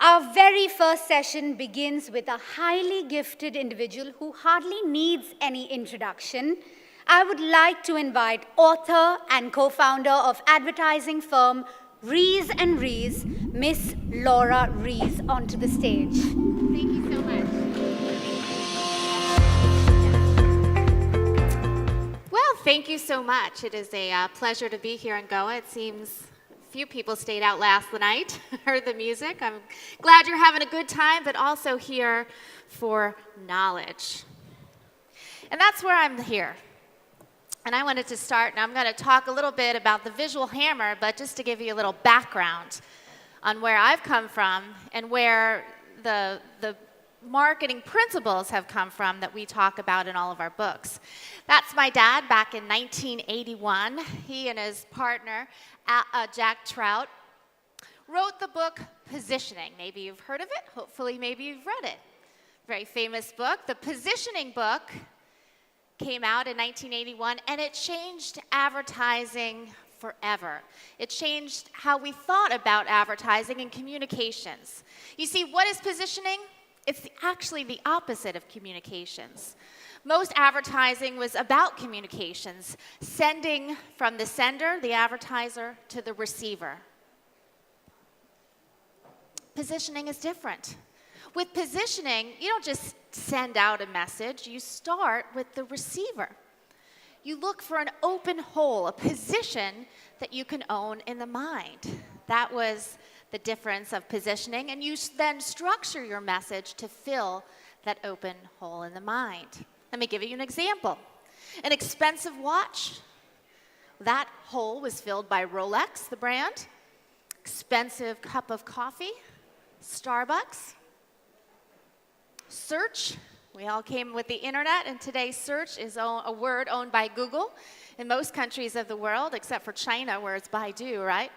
Our very first session begins with a highly gifted individual who hardly needs any introduction. I would like to invite author and co-founder of advertising firm Ries and Ries, Miss Laura Ries, onto the stage. Thank you so much. Well, thank you so much. It is a pleasure to be here in Goa. It seems few people stayed out last night, heard the music. I'm glad you're having a good time, but also here for knowledge. And that's where I'm here. And I wanted to start, and I'm going to talk a little bit about the visual hammer, but just to give you a little background on where I've come from and where the marketing principles have come from that we talk about in all of our books. That's my dad back in 1981. He and his partner, Jack Trout, wrote the book Positioning. Maybe you've heard of it. Hopefully, maybe you've read it. Very famous book. The Positioning book came out in 1981, and it changed advertising forever. It changed how we thought about advertising and communications. You see, what is positioning? It's actually the opposite of communications. Most advertising was about communications, sending from the sender, the advertiser, to the receiver. Positioning is different. With positioning, you don't just send out a message, you start with the receiver. You look for an open hole, a position that you can own in the mind. That was the difference of positioning, and you then structure your message to fill that open hole in the mind. Let me give you an example. An expensive watch, that hole was filled by Rolex, the brand. Expensive cup of coffee, Starbucks. Search, we all came with the internet, and today search is a word owned by Google in most countries of the world, except for China, where it's Baidu, right?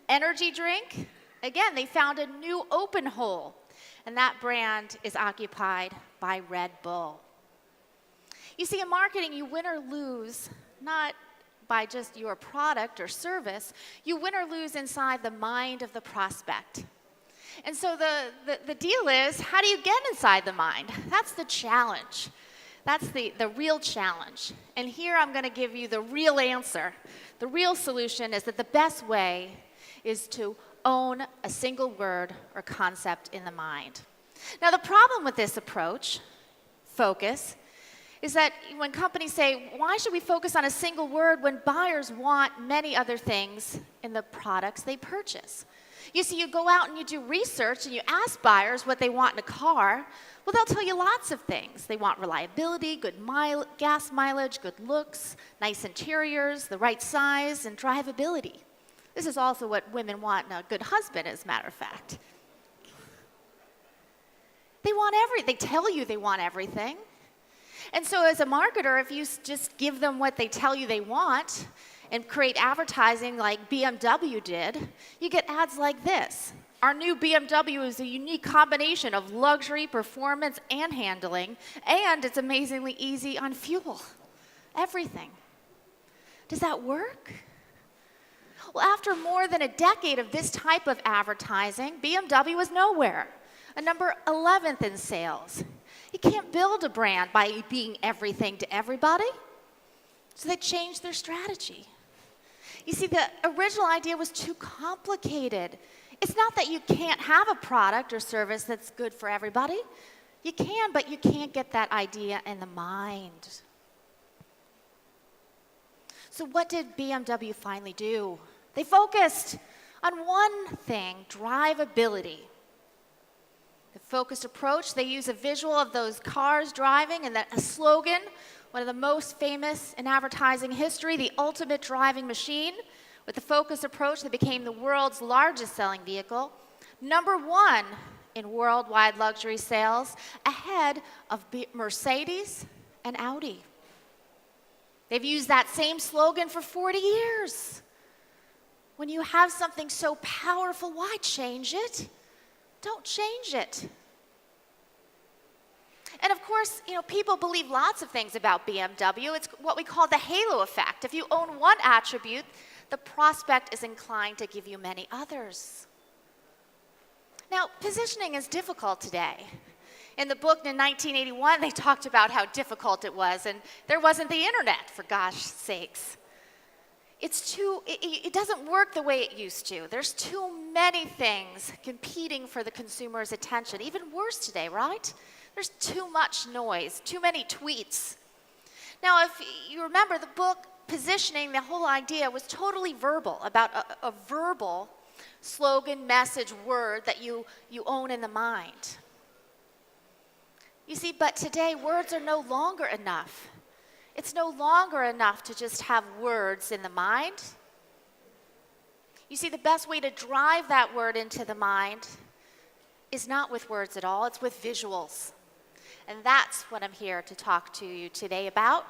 Energy drink, again, they found a new open hole, and that brand is occupied by Red Bull. You see, in marketing, you win or lose not by just your product or service, you win or lose inside the mind of the prospect. And so the deal is, how do you get inside the mind? That's the challenge. That's the real challenge. And here I'm going to give you the real answer. The real solution is that the best way is to own a single word or concept in the mind. Now, the problem with this approach, focus, is that when companies say, why should we focus on a single word when buyers want many other things in the products they purchase? You see, you go out and you do research and you ask buyers what they want in a car. Well, they'll tell you lots of things. They want reliability, good gas mileage, good looks, nice interiors, the right size, and drivability. This is also what women want in a good husband, as a matter of fact. They tell you they want everything. And so as a marketer, if you just give them what they tell you they want and create advertising like BMW did, you get ads like this. Our new BMW is a unique combination of luxury, performance, and handling, and it's amazingly easy on fuel. Everything. Does that work? Well, after more than a decade of this type of advertising, BMW was nowhere, a number 11th in sales. You can't build a brand by being everything to everybody. So they changed their strategy. You see, the original idea was too complicated. It's not that you can't have a product or service that's good for everybody. You can, but you can't get that idea in the mind. So what did BMW finally do? They focused on one thing, drivability. The focused approach, they use a visual of those cars driving and a slogan, one of the most famous in advertising history, the ultimate driving machine. With the focused approach, they became the world's largest selling vehicle, #1 in worldwide luxury sales, ahead of Mercedes and Audi. They've used that same slogan for 40 years. When you have something so powerful, why change it? Don't change it. And of course, people believe lots of things about BMW. It's what we call the halo effect. If you own one attribute, the prospect is inclined to give you many others. Now, Now, positioning is difficult today. In the book in 1981, they talked about how difficult it was, and there wasn't the internet, for gosh sakes. It doesn't work the way it used to. There's too many things competing for the consumer's attention. Even worse today, right? There's too much noise, too many tweets. Now, if you remember the book, Positioning, the whole idea was totally verbal, about a verbal slogan, message, word that you own in the mind. You see, but today words are no longer enough. It's no longer enough to just have words in the mind. You see, the best way to drive that word into the mind is not with words at all, it's with visuals. And that's what I'm here to talk to you today about.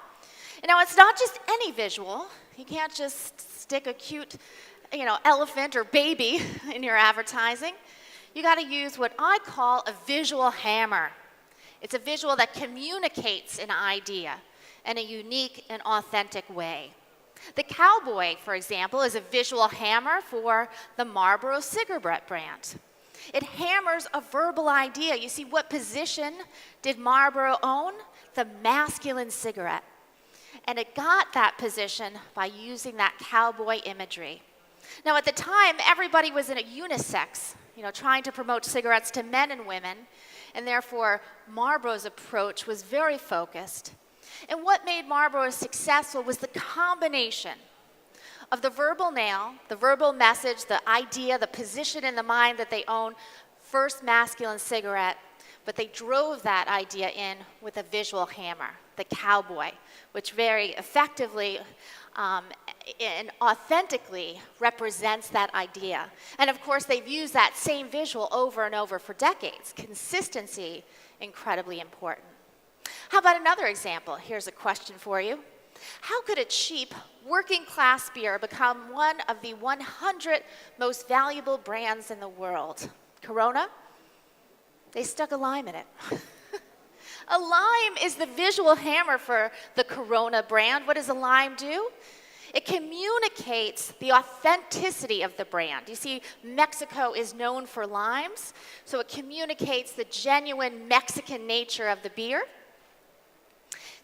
And now, it's not just any visual. You can't just stick a cute, elephant or baby in your advertising. You got to use what I call a visual hammer. It's a visual that communicates an idea in a unique and authentic way. The cowboy, for example, is a visual hammer for the Marlboro cigarette brand. It hammers a verbal idea. You see, what position did Marlboro own? The masculine cigarette. And it got that position by using that cowboy imagery. Now, at the time, everybody was in a unisex, trying to promote cigarettes to men and women, and therefore Marlboro's approach was very focused. And what made Marlboro successful was the combination of the verbal nail, the verbal message, the idea, the position in the mind that they own, first masculine cigarette, but they drove that idea in with a visual hammer, the cowboy, which very effectively and authentically represents that idea. And of course, they've used that same visual over and over for decades. Consistency, incredibly important. How about another example? Here's a question for you. How could a cheap working class beer become one of the 100 most valuable brands in the world? Corona? They stuck a lime in it. A lime is the visual hammer for the Corona brand. What does a lime do? It communicates the authenticity of the brand. You see, Mexico is known for limes, so it communicates the genuine Mexican nature of the beer.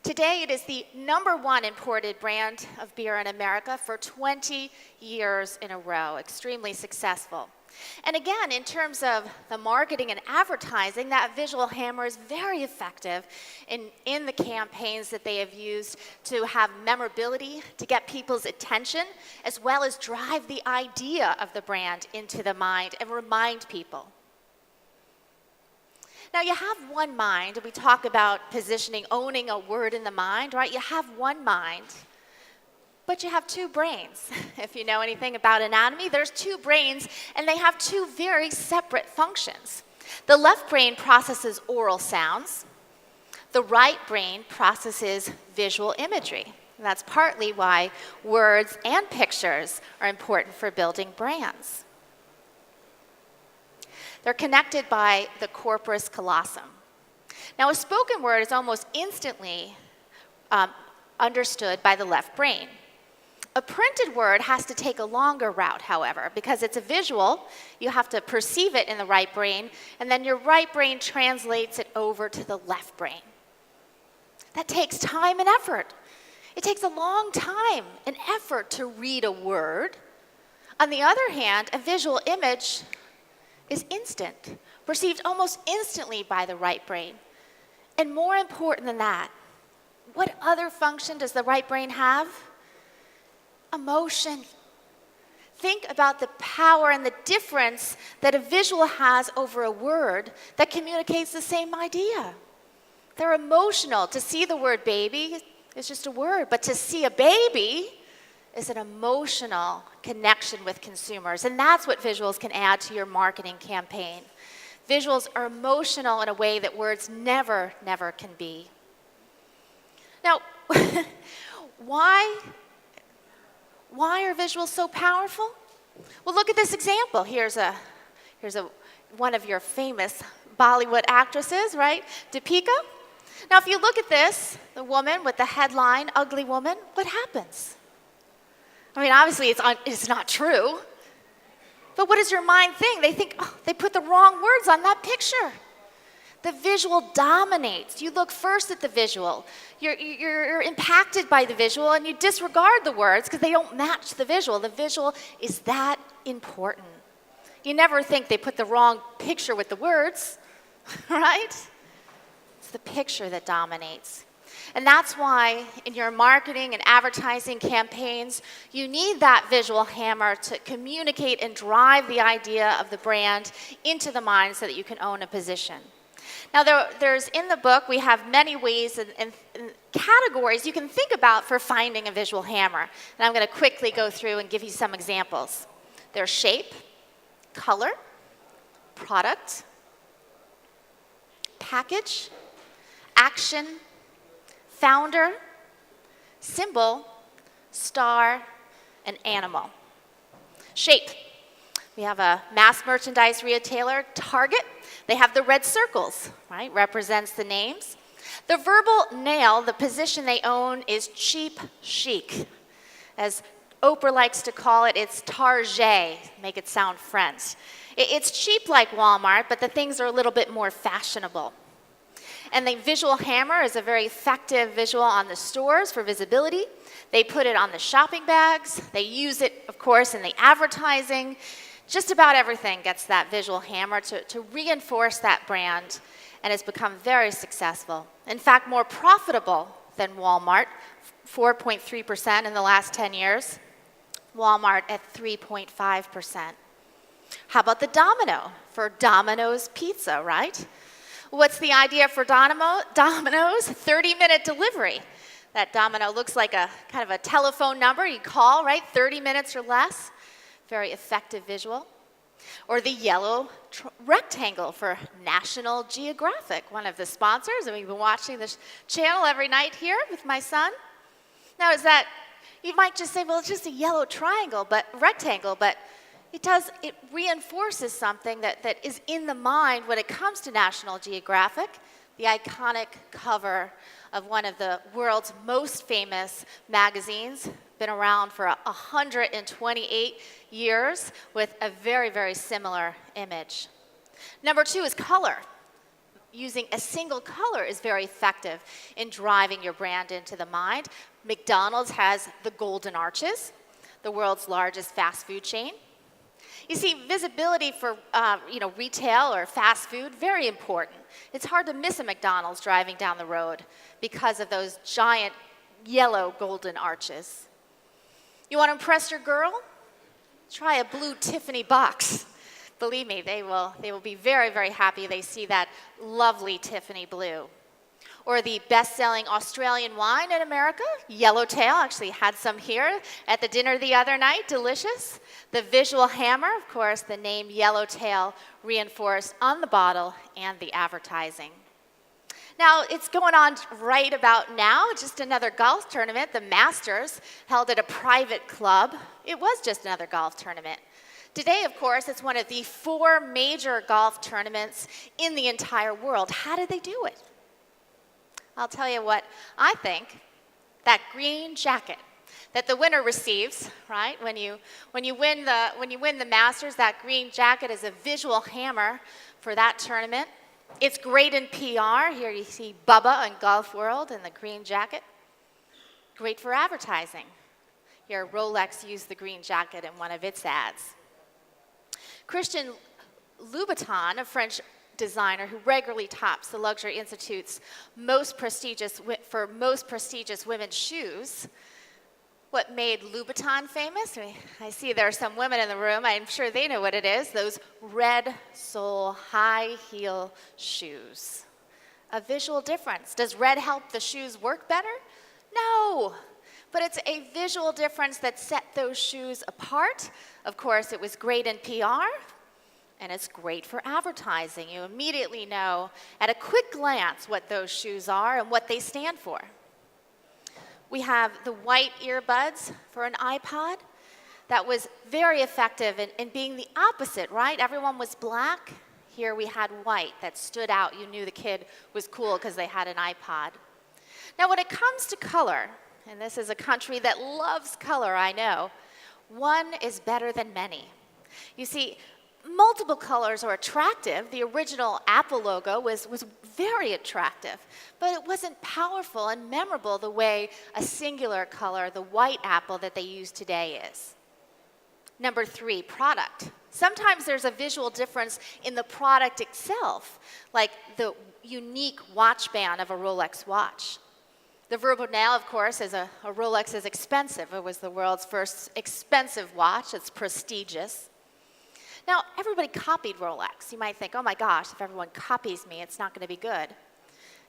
Today, it is the #1 imported brand of beer in America for 20 years in a row, extremely successful. And again, in terms of the marketing and advertising, that visual hammer is very effective in the campaigns that they have used to have memorability, to get people's attention, as well as drive the idea of the brand into the mind and remind people. Now, you have one mind, and we talk about positioning, owning a word in the mind, right? You have one mind. But you have two brains. If you know anything about anatomy, there's two brains, and they have two very separate functions. The left brain processes oral sounds. The right brain processes visual imagery. And that's partly why words and pictures are important for building brands. They're connected by the corpus callosum. Now, a spoken word is almost instantly understood by the left brain. A printed word has to take a longer route, however, because it's a visual. You have to perceive it in the right brain, and then your right brain translates it over to the left brain. That takes time and effort. It takes a long time and effort to read a word. On the other hand, a visual image is instant, perceived almost instantly by the right brain. And more important than that, what other function does the right brain have? Emotion. Think about the power and the difference that a visual has over a word that communicates the same idea. They're emotional. To see the word baby is just a word, but to see a baby is an emotional connection with consumers, and that's what visuals can add to your marketing campaign. Visuals are emotional in a way that words never can be. Now, why are visuals so powerful? Well, look at this example. Here's one of your famous Bollywood actresses, right? Deepika. Now, if you look at this, the woman with the headline, Ugly Woman, what happens? I mean, obviously it's not true, But what does your mind think? They think, oh, they put the wrong words on that picture. The visual dominates. You look first at the visual. You're impacted by the visual, and you disregard the words because they don't match the visual. The visual is that important. You never think they put the wrong picture with the words, right? It's the picture that dominates. And that's why in your marketing and advertising campaigns, you need that visual hammer to communicate and drive the idea of the brand into the mind so that you can own a position. Now, there's in the book, we have many ways and categories you can think about for finding a visual hammer. And I'm going to quickly go through and give you some examples. There's shape, color, product, package, action, founder, symbol, star, and animal. Shape. We have a mass merchandise retailer, Target. They have the red circles, right? Represents the names. The verbal nail, the position they own, is cheap chic. As Oprah likes to call it, it's Target, make it sound French. It's cheap like Walmart, but the things are a little bit more fashionable. And the visual hammer is a very effective visual on the stores for visibility. They put it on the shopping bags. They use it, of course, in the advertising. Just about everything gets that visual hammer to reinforce that brand, and it's become very successful. In fact, more profitable than Walmart, 4.3% in the last 10 years. Walmart at 3.5%. How about the domino for Domino's Pizza, right? What's the idea for Domino's? 30-minute delivery. That domino looks like a kind of a telephone number you call, right? 30 minutes or less. Very effective visual. Or the yellow rectangle for National Geographic, one of the sponsors, and we've been watching this channel every night here with my son. Now, is that, you might just say, well, it's just a yellow rectangle, but it reinforces something that is in the mind when it comes to National Geographic, the iconic cover of one of the world's most famous magazines, been around for 128 years with a very, very similar image. Number 2 is color. Using a single color is very effective in driving your brand into the mind. McDonald's has the Golden Arches, the world's largest fast food chain. You see, visibility for retail or fast food, very important. It's hard to miss a McDonald's driving down the road because of those giant yellow golden arches. You want to impress your girl? Try a blue Tiffany box. Believe me, they will be very, very happy they see that lovely Tiffany blue. Or the best-selling Australian wine in America, Yellowtail. Actually had some here at the dinner the other night, delicious. The visual hammer, of course, the name Yellowtail reinforced on the bottle and the advertising. Now, it's going on right about now, just another golf tournament, the Masters, held at a private club. It was just another golf tournament. Today, of course, it's one of the 4 major golf tournaments in the entire world. How did they do it? I'll tell you what I think. That green jacket that the winner receives, right? When you win the Masters, that green jacket is a visual hammer for that tournament. It's great in PR. Here you see Bubba in Golf World in the green jacket. Great for advertising. Here, Rolex used the green jacket in one of its ads. Christian Louboutin, a French designer who regularly tops the Luxury Institute's most prestigious women's shoes. What made Louboutin famous? I see there are some women in the room. I'm sure they know what it is. Those red sole high heel shoes. A visual difference. Does red help the shoes work better? No. But it's a visual difference that set those shoes apart. Of course, it was great in PR, and it's great for advertising. You immediately know at a quick glance what those shoes are and what they stand for. We have the white earbuds for an iPod. That was very effective in being the opposite, right? Everyone was black. Here we had white that stood out. You knew the kid was cool because they had an iPod. Now, when it comes to color, and this is a country that loves color, I know, one is better than many. You see, multiple colors are attractive. The original Apple logo was very attractive, but it wasn't powerful and memorable the way a singular color, the white apple that they use today is. Number 3, product. Sometimes there's a visual difference in the product itself, like the unique watch band of a Rolex watch. The verbal nail, of course, is a Rolex is expensive. It was the world's first expensive watch. It's prestigious. Now, everybody copied Rolex. You might think, oh my gosh, if everyone copies me, it's not going to be good.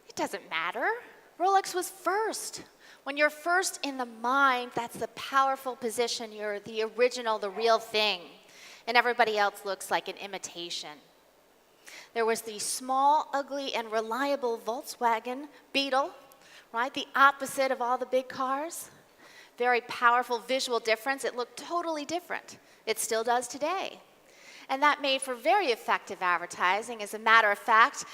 It doesn't matter. Rolex was first. When you're first in the mind, that's the powerful position. You're the original, the real thing. And everybody else looks like an imitation. There was the small, ugly, and reliable Volkswagen Beetle, right? The opposite of all the big cars. Very powerful visual difference. It looked totally different. It still does today. And that made for very effective advertising. As a matter of fact,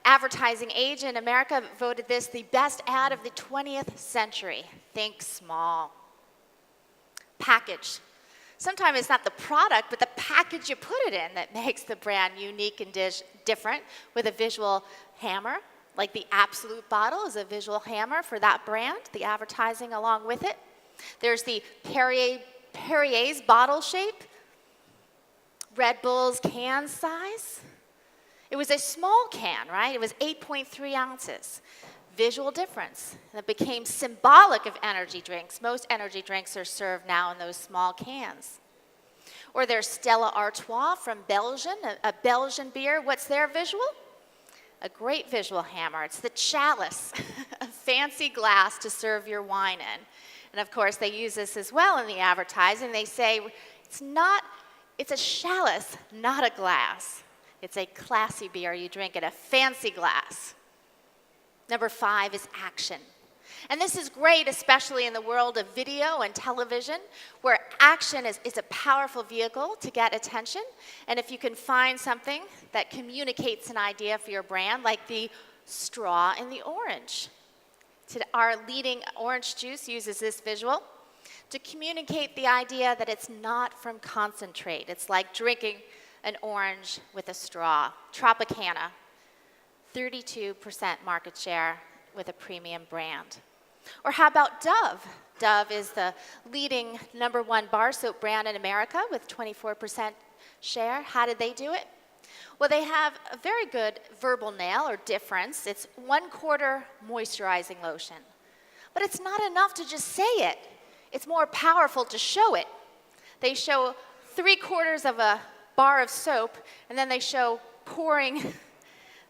Advertising Age in America voted this the best ad of the 20th century. Think small. Package. Sometimes it's not the product, but the package you put it in that makes the brand unique and different, with a visual hammer. Like the Absolute bottle is a visual hammer for that brand, the advertising along with it. There's the Perrier's bottle shape. Red Bull's can size. It was a small can, right? It was 8.3 ounces. Visual difference. And it became symbolic of energy drinks. Most energy drinks are served now in those small cans. Or there's Stella Artois from Belgium, a Belgian beer. What's their visual? A great visual hammer. It's the chalice, a fancy glass to serve your wine in. And of course, they use this as well in the advertising. They say it's a chalice, not a glass. It's a classy beer you drink in a fancy glass. Number 5 is action. And this is great, especially in the world of video and television, where action is a powerful vehicle to get attention. And if you can find something that communicates an idea for your brand, like the straw in the orange. Our leading orange juice uses this visual to communicate the idea that it's not from concentrate. It's like drinking an orange with a straw. Tropicana, 32% market share with a premium brand. Or how about Dove? Dove is the leading #1 bar soap brand in America with 24% share. How did they do it? Well, they have a very good verbal nail or difference. It's 1/4 moisturizing lotion. But it's not enough to just say it. It's more powerful to show it. They show 3/4 of a bar of soap, and then they show pouring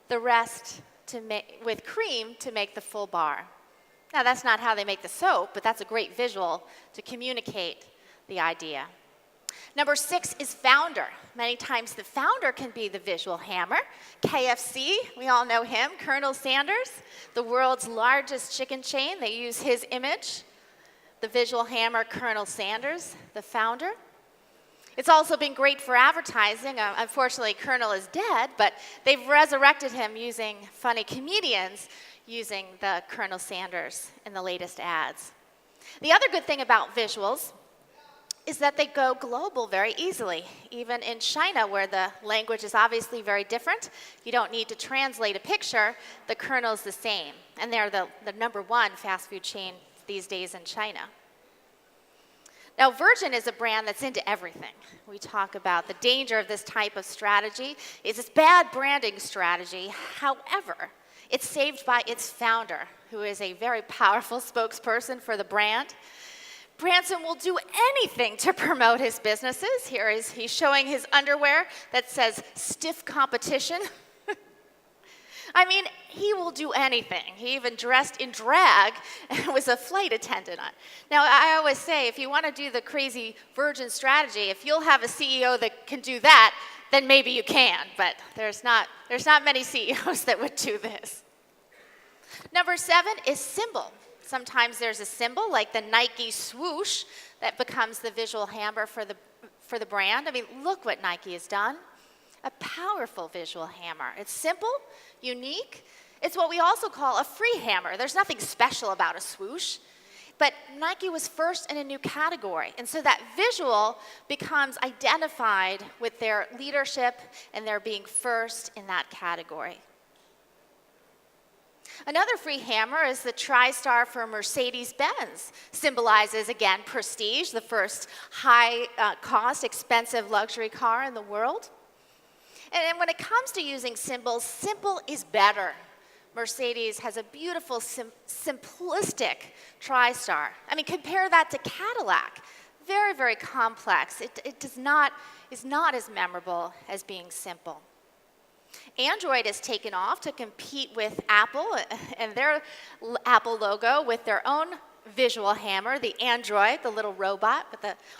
the rest with cream to make the full bar. Now, that's not how they make the soap, but that's a great visual to communicate the idea. Number 6 is founder. Many times the founder can be the visual hammer. KFC, we all know him, Colonel Sanders, the world's largest chicken chain. They use his image, the visual hammer, Colonel Sanders, the founder. It's also been great for advertising. Unfortunately, Colonel is dead, but they've resurrected him using funny comedians using the Colonel Sanders in the latest ads. The other good thing about visuals is that they go global very easily. Even in China, where the language is obviously very different, you don't need to translate a picture. The Colonel's the same. And they're the #1 fast food chain these days in China. Now, Virgin is a brand that's into everything. We talk about the danger of this type of strategy. It's this bad branding strategy. However, it's saved by its founder, who is a very powerful spokesperson for the brand. Branson will do anything to promote his businesses. Here he's showing his underwear that says stiff competition. I mean, he will do anything. He even dressed in drag and was a flight attendant on. Now, I always say, if you want to do the crazy Virgin strategy, if you'll have a CEO that can do that, then maybe you can. But there's not many CEOs that would do this. Number 7 is symbol. Sometimes there's a symbol like the Nike swoosh that becomes the visual hammer for the brand. I mean, look what Nike has done. A powerful visual hammer. It's simple, unique. It's what we also call a free hammer. There's nothing special about a swoosh. But Nike was first in a new category, and so that visual becomes identified with their leadership and their being first in that category. Another free hammer is the TriStar for Mercedes-Benz. Symbolizes, again, prestige, the first high-cost, expensive luxury car in the world. And when it comes to using symbols, simple is better. Mercedes has a beautiful, simplistic TriStar. I mean, compare that to Cadillac. Very, very complex. It is not as memorable as being simple. Android has taken off to compete with Apple and their Apple logo with their own visual hammer, the Android, the little robot,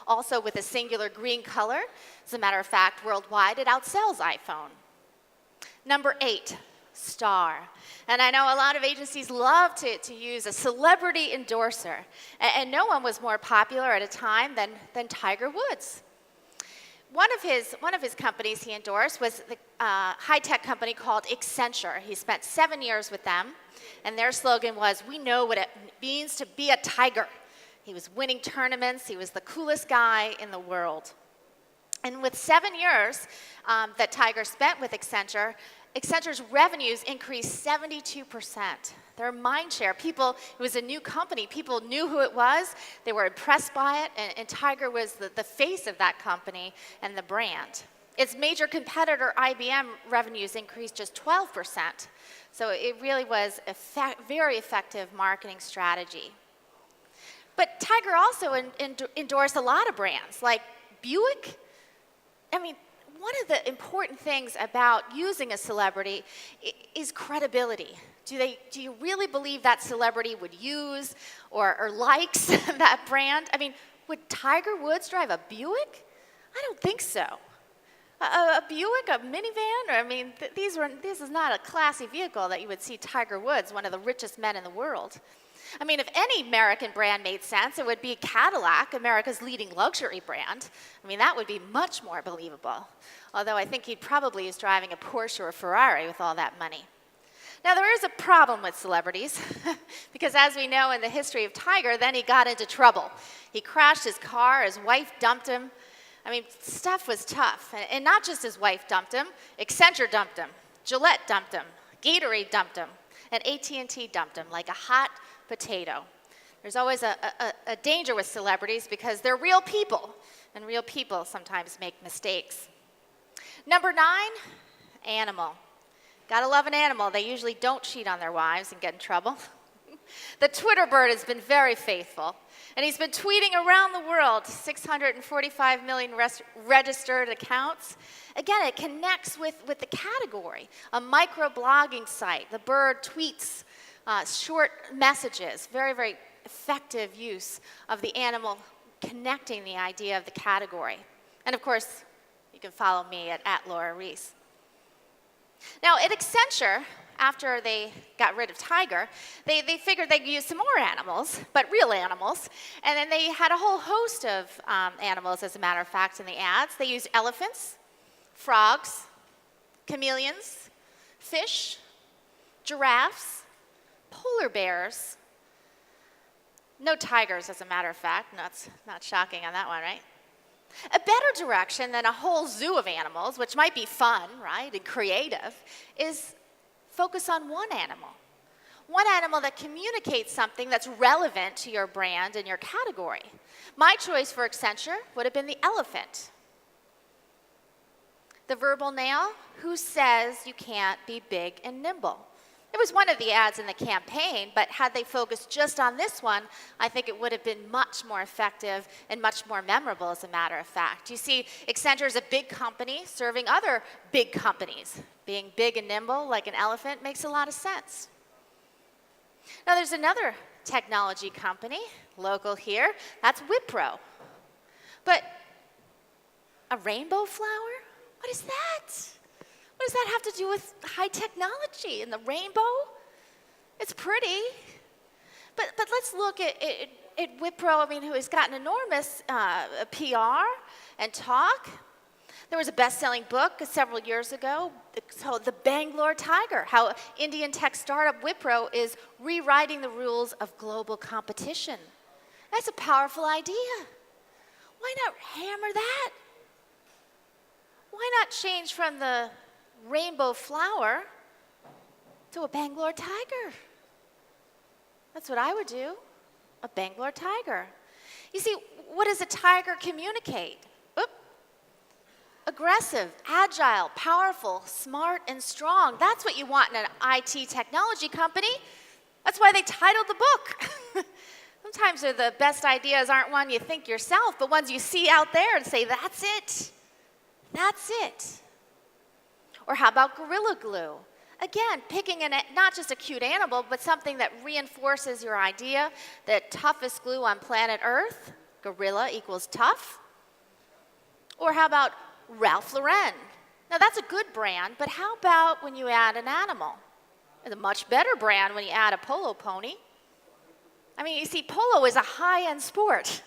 also with a singular green color. As a matter of fact, worldwide, it outsells iPhone. Number 8, star. And I know a lot of agencies love to use a celebrity endorser, and no one was more popular at a time than Tiger Woods. One of his companies he endorsed was the high-tech company called Accenture. He spent 7 years with them, and their slogan was, "We know what it means to be a tiger." He was winning tournaments. He was the coolest guy in the world. And with 7 years that Tiger spent with Accenture, Accenture's revenues increased 72%. Their mind share, it was a new company. People knew who it was. They were impressed by it, and Tiger was the face of that company and the brand. Its major competitor, IBM, revenues increased just 12%. So it really was a very effective marketing strategy. But Tiger also endorsed a lot of brands, like Buick. I mean, one of the important things about using a celebrity is credibility. Do you really believe that celebrity would use or likes that brand? I mean, would Tiger Woods drive a Buick? I don't think so. A Buick, a minivan? This is not a classy vehicle that you would see Tiger Woods, one of the richest men in the world. I mean, if any American brand made sense, it would be Cadillac, America's leading luxury brand. I mean, that would be much more believable. Although I think he probably is driving a Porsche or a Ferrari with all that money. Now, there is a problem with celebrities, because as we know in the history of Tiger, then he got into trouble. He crashed his car, his wife dumped him. I mean, stuff was tough. And not just his wife dumped him, Accenture dumped him, Gillette dumped him, Gatorade dumped him, and AT&T dumped him like a hot potato. There's always a danger with celebrities because they're real people, and real people sometimes make mistakes. Number 9, animal. Gotta love an animal. They usually don't cheat on their wives and get in trouble. The Twitter bird has been very faithful, and he's been tweeting around the world, 645 million registered accounts. Again, it connects with the category, a microblogging site. The bird tweets short messages, very, very effective use of the animal connecting the idea of the category. And of course, you can follow me at Laura Ries. Now, at Accenture, after they got rid of Tiger, they figured they'd use some more animals, but real animals. And then they had a whole host of animals, as a matter of fact, in the ads. They used elephants, frogs, chameleons, fish, giraffes, polar bears. No tigers, as a matter of fact. That's not shocking on that one, right? A better direction than a whole zoo of animals, which might be fun, right, and creative, is focus on one animal. One animal that communicates something that's relevant to your brand and your category. My choice for Accenture would have been the elephant. The verbal nail, who says you can't be big and nimble? It was one of the ads in the campaign, but had they focused just on this one, I think it would have been much more effective and much more memorable, as a matter of fact. You see, Accenture is a big company serving other big companies. Being big and nimble like an elephant makes a lot of sense. Now, there's another technology company, local here, that's Wipro. But a rainbow flower? What is that? What does that have to do with high technology and the rainbow? It's pretty. But let's look at Wipro, who has gotten enormous PR and talk. There was a best-selling book several years ago called The Bangalore Tiger, how Indian tech startup Wipro is rewriting the rules of global competition. That's a powerful idea. Why not hammer that? Why not change from the rainbow flower to a Bangalore tiger? That's what I would do, a Bangalore tiger. You see, what does a tiger communicate? Oop. Aggressive, agile, powerful, smart, and strong. That's what you want in an IT technology company. That's why they titled the book. Sometimes the best ideas aren't one you think yourself, but ones you see out there and say, that's it. That's it. Or how about Gorilla Glue? Again, picking not just a cute animal, but something that reinforces your idea that toughest glue on planet Earth, gorilla equals tough. Or how about Ralph Lauren? Now that's a good brand, but how about when you add an animal? It's a much better brand when you add a polo pony. I mean, you see, polo is a high-end sport.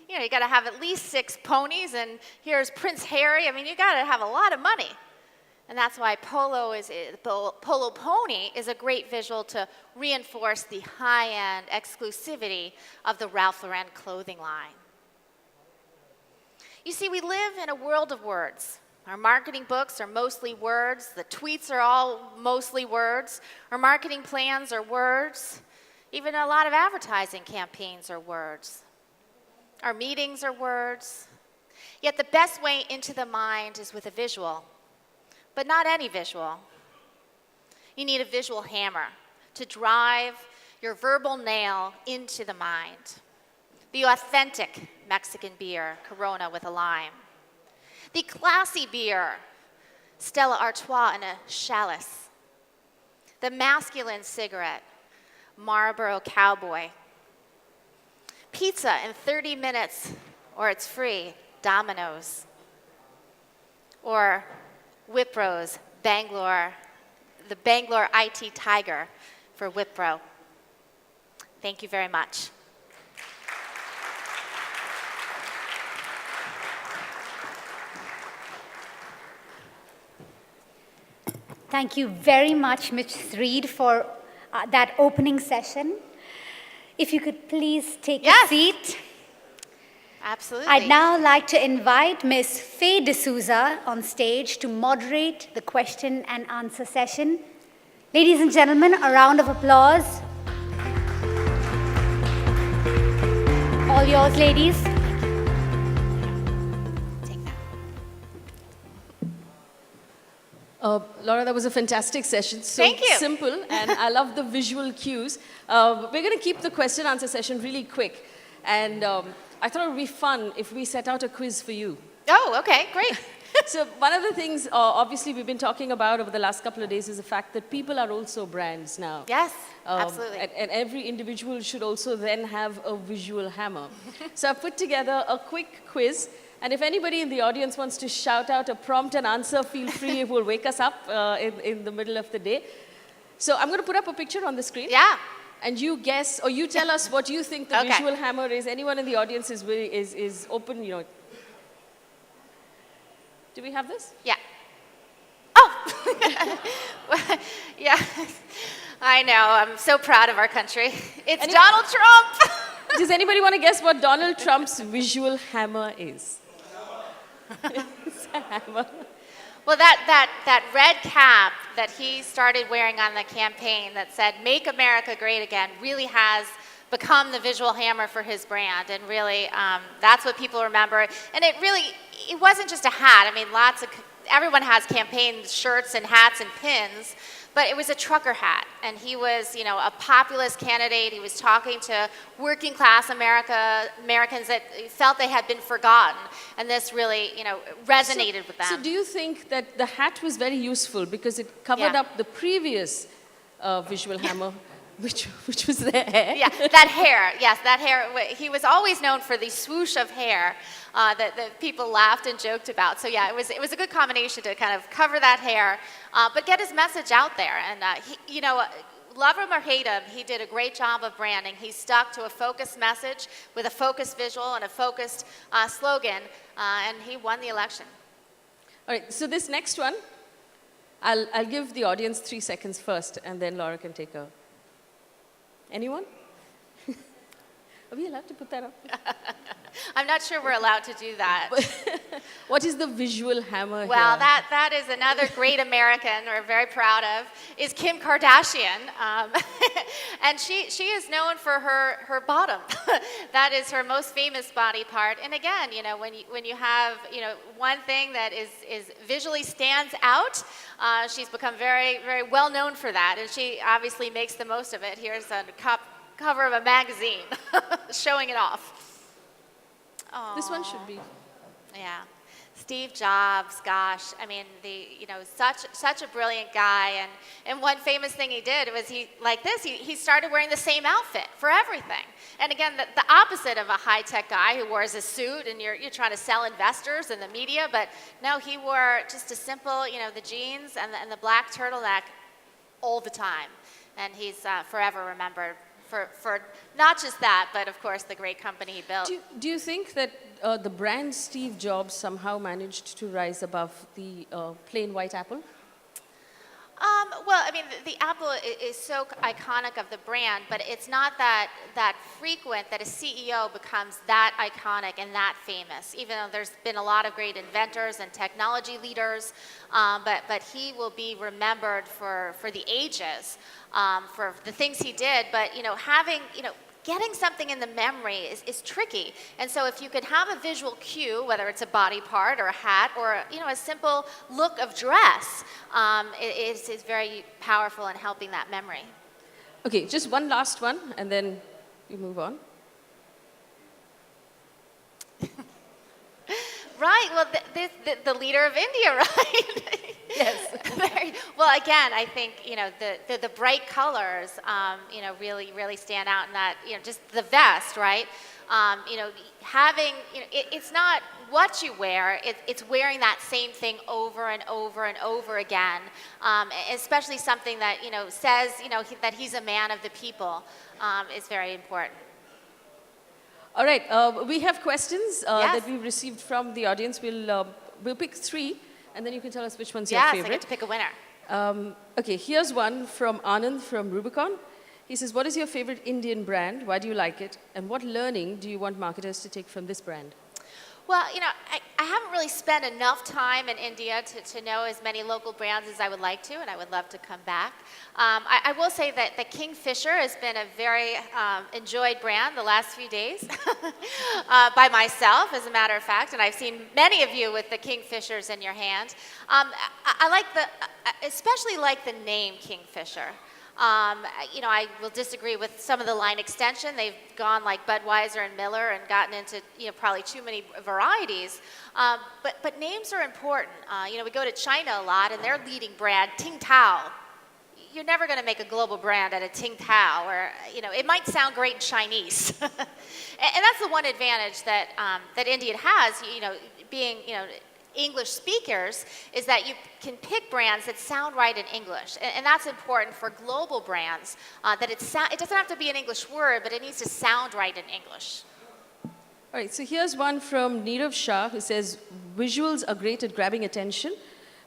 You know, you got to have at least 6 ponies, and here's Prince Harry. I mean, you got to have a lot of money. And that's why polo pony is a great visual to reinforce the high-end exclusivity of the Ralph Lauren clothing line. You see, we live in a world of words. Our marketing books are mostly words. The tweets are all mostly words. Our marketing plans are words. Even a lot of advertising campaigns are words. Our meetings are words. Yet the best way into the mind is with a visual. But not any visual. You need a visual hammer to drive your verbal nail into the mind. The authentic Mexican beer, Corona with a lime. The classy beer, Stella Artois in a chalice. The masculine cigarette, Marlboro Cowboy. Pizza in 30 minutes, or it's free, Domino's. Or Wipro's Bangalore, the Bangalore IT Tiger for Wipro. Thank you very much. Thank you very much, Ms. Reed, for that opening session. If you could please take a seat. Absolutely. I'd now like to invite Ms. Faye D'Souza on stage to moderate the question and answer session. Ladies and gentlemen, a round of applause. All yours, ladies. Take that. Laura, that was a fantastic session. So Thank you. simple, and I love the visual cues. We're going to keep the question answer session really quick. And I thought it would be fun if we set out a quiz for you. Oh, okay, great. So one of the things, obviously, we've been talking about over the last couple of days is the fact that people are also brands now. Yes, absolutely. And every individual should also then have a visual hammer. So I've put together a quick quiz. And if anybody in the audience wants to shout out a prompt and answer, feel free. It will wake us up in the middle of the day. So I'm going to put up a picture on the screen. Yeah. And you guess, or you tell us what you think the Okay. visual hammer is. Anyone in the audience is open, you know. Do we have this? Yeah. Oh! Yeah. I know. I'm so proud of our country. It's Donald Trump! Does anybody want to guess what Donald Trump's visual hammer is? It's a hammer. Well, that red cap that he started wearing on the campaign that said, "Make America Great Again," really has become the visual hammer for his brand. And really, that's what people remember. And it wasn't just a hat. I mean, everyone has campaign shirts and hats and pins. But it was a trucker hat, and he was, you know, a populist candidate. He was talking to working class Americans that felt they had been forgotten, and this really, you know, resonated with them. So do you think that the hat was very useful because it covered up the previous visual hammer, which was the hair? Yeah, that hair. Yes, that hair. He was always known for the swoosh of hair that people laughed and joked about. So yeah, it was a good combination to kind of cover that hair, but get his message out there. And he, you know, love him or hate him, he did a great job of branding. He stuck to a focused message with a focused visual and a focused slogan, and he won the election. All right. So this next one, I'll give the audience 3 seconds first, and then Laura can take a. Anyone? Are we allowed to put that up? I'm not sure we're allowed to do that. What is the visual hammer Well, here? that is another great American we're very proud of, is Kim Kardashian. And she is known for her bottom. That is her most famous body part. And again, when you have, one thing that is visually stands out, she's become very, very well known for that. And she obviously makes the most of it. Here's a cover of a magazine showing it off. This one should be. Yeah. Steve Jobs, gosh, I mean, such a brilliant guy, and one famous thing he did was he started wearing the same outfit for everything. And again, the opposite of a high-tech guy who wears a suit and you're trying to sell investors and the media, but no, he wore just a simple, the jeans and the black turtleneck all the time. And he's forever remembered for not just that, but of course the great company he built. Do you think that the brand Steve Jobs somehow managed to rise above the plain white apple? Well, I mean, the Apple is so iconic of the brand, but it's not that frequent that a CEO becomes that iconic and that famous, even though there's been a lot of great inventors and technology leaders, but he will be remembered for the ages, for the things he did, but, getting something in the memory is tricky. And so if you could have a visual cue, whether it's a body part or a hat or a simple look of dress, it is very powerful in helping that memory. Okay, just one last one, and then we move on. Right, well, the leader of India, right? Yes. Well, again, I think, the bright colors, really stand out in that, just the vest, right? Having, it's not what you wear, it's wearing that same thing over and over and over again, especially something that, says, that he's a man of the people, is very important. All right, we have questions Yes. that we've received from the audience. We'll pick 3, and then you can tell us which one's your Yes, favorite. I get to pick a winner. Okay, here's one from Anand from Rubicon. He says, what is your favorite Indian brand? Why do you like it? And what learning do you want marketers to take from this brand? Well, I haven't really spent enough time in India to know as many local brands as I would like to, and I would love to come back. I will say that the Kingfisher has been a very enjoyed brand the last few days by myself, as a matter of fact, and I've seen many of you with the Kingfishers in your hand. I like especially like the name Kingfisher. I will disagree with some of the line extension. They've gone like Budweiser and Miller and gotten into, probably too many varieties. But names are important. We go to China a lot, and their leading brand, Ting Tao. You're never going to make a global brand out of Ting Tao, or, it might sound great in Chinese. and that's the one advantage that India has, being, English speakers, is that you can pick brands that sound right in English. And that's important for global brands, that it doesn't have to be an English word, but it needs to sound right in English. All right, so here's one from Nirav Shah who says, visuals are great at grabbing attention,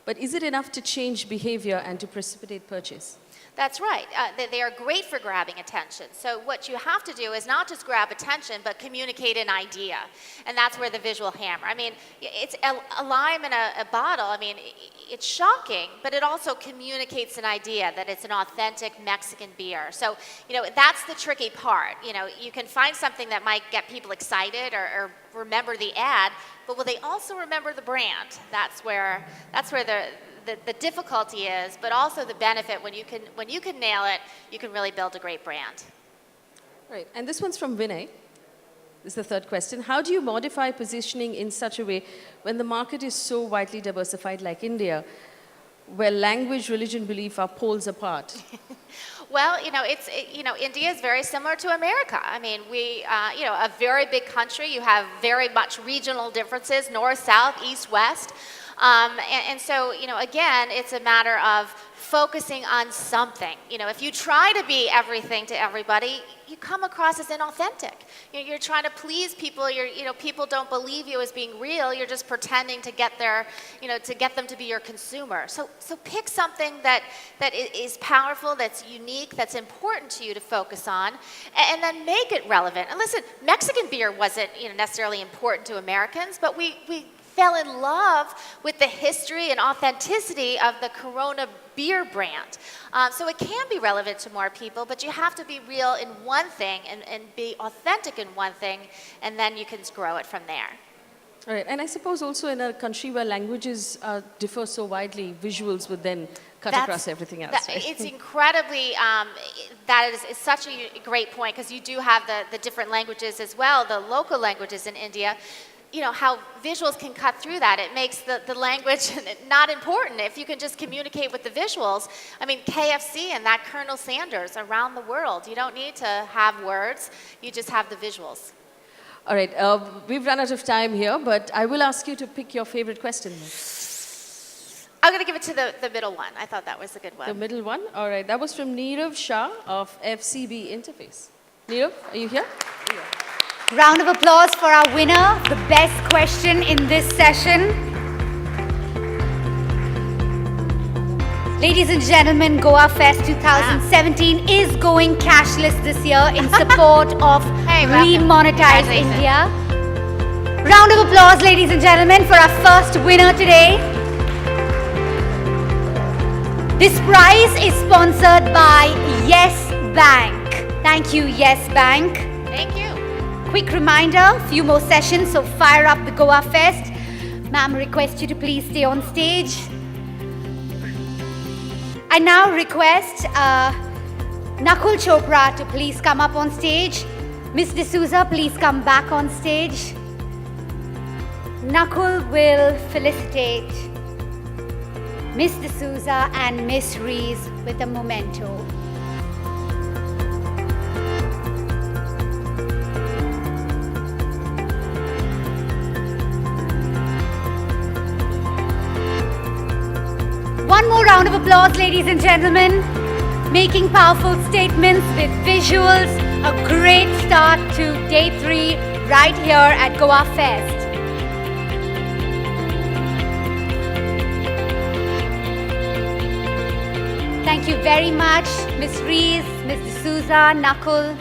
but is it enough to change behavior and to precipitate purchase? That's right. They are great for grabbing attention. So what you have to do is not just grab attention, but communicate an idea. And that's where the visual hammer. I mean, it's a lime in a bottle. I mean, it's shocking, but it also communicates an idea that it's an authentic Mexican beer. So, that's the tricky part. You can find something that might get people excited or remember the ad, but will they also remember the brand? That's where the difficulty is, but also the benefit. When you can nail it, you can really build a great brand. Right, and this one's from Vinay. This is the third question. How do you modify positioning in such a way when the market is so widely diversified like India, where language, religion, belief are poles apart? Well, India is very similar to America. I mean, we, a very big country. You have very much regional differences, north, south, east, west. And so, again, it's a matter of focusing on something. If you try to be everything to everybody, you come across as inauthentic. You're trying to please people. People don't believe you as being real. You're just pretending to get to get them to be your consumer. So pick something that is powerful, that's unique, that's important to you to focus on, and then make it relevant. And listen, Mexican beer wasn't necessarily important to Americans, but we fell in love with the history and authenticity of the Corona beer brand. So it can be relevant to more people, but you have to be real in one thing and be authentic in one thing, and then you can grow it from there. All right, and I suppose also in a country where languages differ so widely, visuals would then cut across everything else. Right? It's incredibly, that is such a great point, because you do have the different languages as well, the local languages in India. How visuals can cut through that. It makes the language not important if you can just communicate with the visuals. I mean, KFC and that Colonel Sanders around the world. You don't need to have words. You just have the visuals. All right, we've run out of time here, but I will ask you to pick your favorite question. I'm going to give it to the middle one. I thought that was a good one. The middle one? All right, that was from Neerav Shah of FCB Interface. Neerav, are you here? Yeah. Round of applause for our winner, the best question in this session. Ladies and gentlemen, Goafest 2017 is going cashless this year in support of Remonetize India. Round of applause, ladies and gentlemen, for our first winner today. This prize is sponsored by Yes Bank. Thank you, Yes Bank. Thank you. Quick reminder, few more sessions, so fire up the Goafest. Ma'am, request you to please stay on stage. I now request Nakul Chopra to please come up on stage. Ms. D'Souza, please come back on stage. Nakul will felicitate Ms. D'Souza and Ms. Ries with a memento. One more round of applause, ladies and gentlemen. Making powerful statements with visuals, a great start to day 3 right here at Goafest. Thank you very much, Ms. Ries, Ms. D'Souza, Nakul.